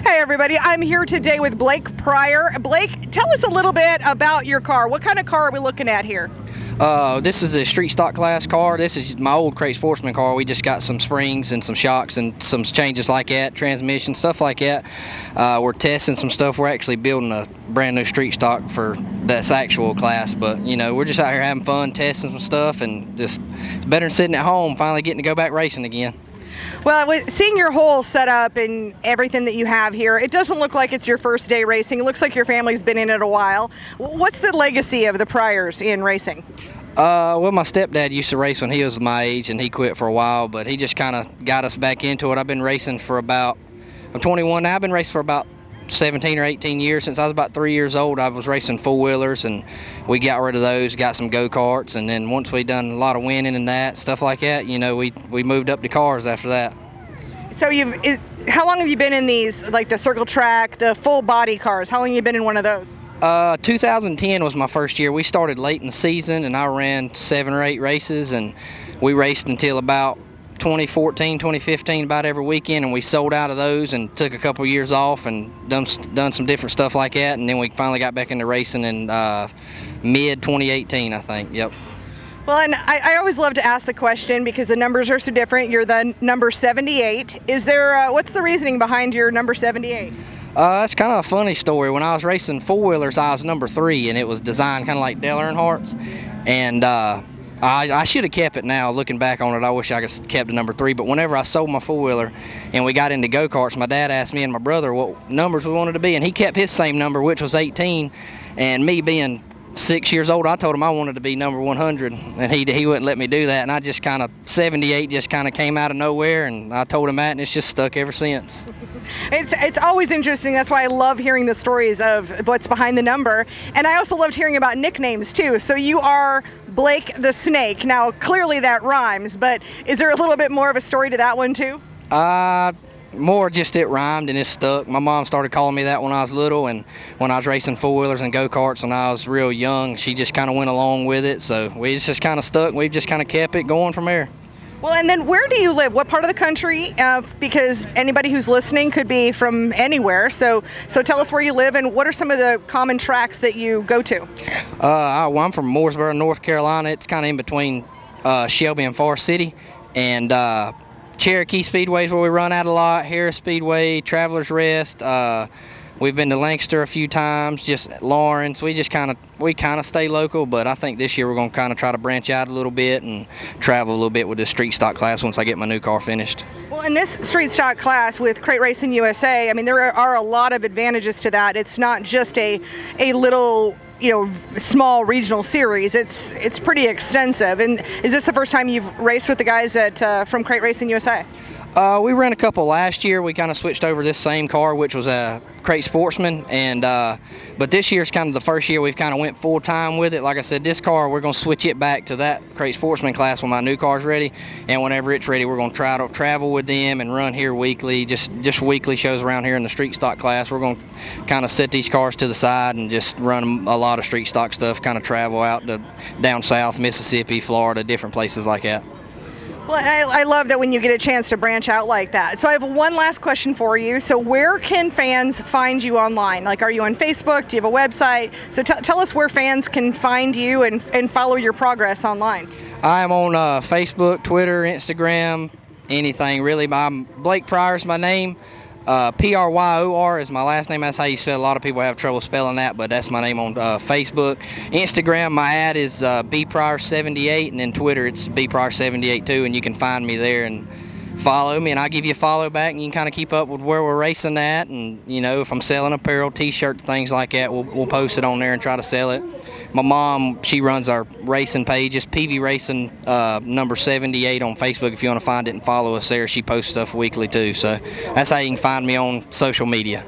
Hey everybody, I'm here today with Blake Pryor. Blake, tell us a little bit about your car. What kind of car are we looking at here? This is a street stock class car. This is my old Crate Sportsman car. We just got some springs and some shocks and some changes like that, transmission, stuff like that. We're testing some stuff. We're actually building a brand new street stock for that's actual class, but you know, we're just out here having fun, testing some stuff, and just it's better than sitting at home, finally getting to go back racing again. Well, seeing your whole setup and everything that you have here, it doesn't look like it's your first day racing. It looks like your family's been in it a while. What's the legacy of the Pryors in racing? Well, my stepdad used to race when he was my age, and he quit for a while, but he just kind of got us back into it. I've been racing for about, I'm 21 now, I've been racing for about 17 or 18 years. Since I was about 3 years old, I was racing four-wheelers, and we got rid of those, got some go-karts, and then once we done a lot of winning and that, stuff like that, you know, we moved up to cars after that. So how long have you been in these, like the circle track, the full body cars? How long have you been in one of those? 2010 was my first year. We started late in the season, and I ran 7 or 8 races, and we raced until about 2014, 2015, about every weekend, and we sold out of those and took a couple years off and done some different stuff like that, and then we finally got back into racing in mid 2018, I think. Yep. Well, and I always love to ask the question because the numbers are so different. You're the number 78. Is there what's the reasoning behind your number 78? That's kind of a funny story. When I was racing four-wheelers, I was number 3, and it was designed kind of like Dale Earnhardt's, and I should have kept it now. Looking back on it, I wish I could have kept the number 3, but whenever I sold my four-wheeler and we got into go-karts, my dad asked me and my brother what numbers we wanted to be, and he kept his same number, which was 18, and me being 6 years old, I told him I wanted to be number 100, and he wouldn't let me do that, and I just kind of, 78 just kind of came out of nowhere, and I told him that, and it's just stuck ever since. It's always interesting. That's why I love hearing the stories of what's behind the number, and I also loved hearing about nicknames too. So you are Blake the Snake. Now clearly that rhymes, but is there a little bit more of a story to that one too? More just it rhymed and it stuck. My mom started calling me that when I was little, and when I was racing four-wheelers and go-karts when I was real young, she just kind of went along with it, so we just kind of stuck. We've just kind of kept it going from there. Well, and then where do you live? What part of the country? Because anybody who's listening could be from anywhere, so tell us where you live and what are some of the common tracks that you go to? I'm from Mooresboro, North Carolina. It's kind of in between Shelby and Forest City, and Cherokee Speedway is where we run out a lot. Harris Speedway, Travelers Rest. We've been to Lancaster a few times, just Lawrence. We kind of stay local, but I think this year we're going to kind of try to branch out a little bit and travel a little bit with this street stock class once I get my new car finished. Well, in this street stock class with Crate Racing USA, I mean, there are a lot of advantages to that. It's not just a little, you know, small regional series. It's pretty extensive. And is this the first time you've raced with the guys from Crate Racing USA? We ran a couple last year. We kind of switched over this same car, which was a Crate Sportsman, and but this year's kind of the first year we've kind of went full time with it. Like I said, this car we're going to switch it back to that Crate Sportsman class when my new car's ready, and whenever it's ready, we're going to try to travel with them and run here weekly, just weekly shows around here in the street stock class. We're going to kind of set these cars to the side and just run a lot of street stock stuff, kind of travel out to down south, Mississippi, Florida, different places like that. Well, I love that when you get a chance to branch out like that. So I have one last question for you. So where can fans find you online? Like, are you on Facebook? Do you have a website? So tell us where fans can find you and follow your progress online. I am on Facebook, Twitter, Instagram, anything really. I'm Blake Pryor is my name. Pryor is my last name. That's how you spell. A lot of people have trouble spelling that, but that's my name on Facebook. Instagram, my ad is bpryor78, and then Twitter it's bpryor78 too, and you can find me there and follow me, and I'll give you a follow back, and you can kind of keep up with where we're racing at, and you know, if I'm selling apparel, t-shirt, things like that, we'll post it on there and try to sell it. My mom, she runs our racing page. It's PV Racing number 78 on Facebook. If you want to find it and follow us there, she posts stuff weekly too. So that's how you can find me on social media.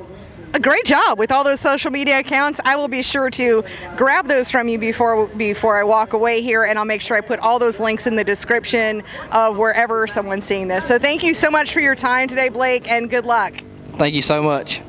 A great job with all those social media accounts. I will be sure to grab those from you before I walk away here, and I'll make sure I put all those links in the description of wherever someone's seeing this. So thank you so much for your time today, Blake, and good luck. Thank you so much.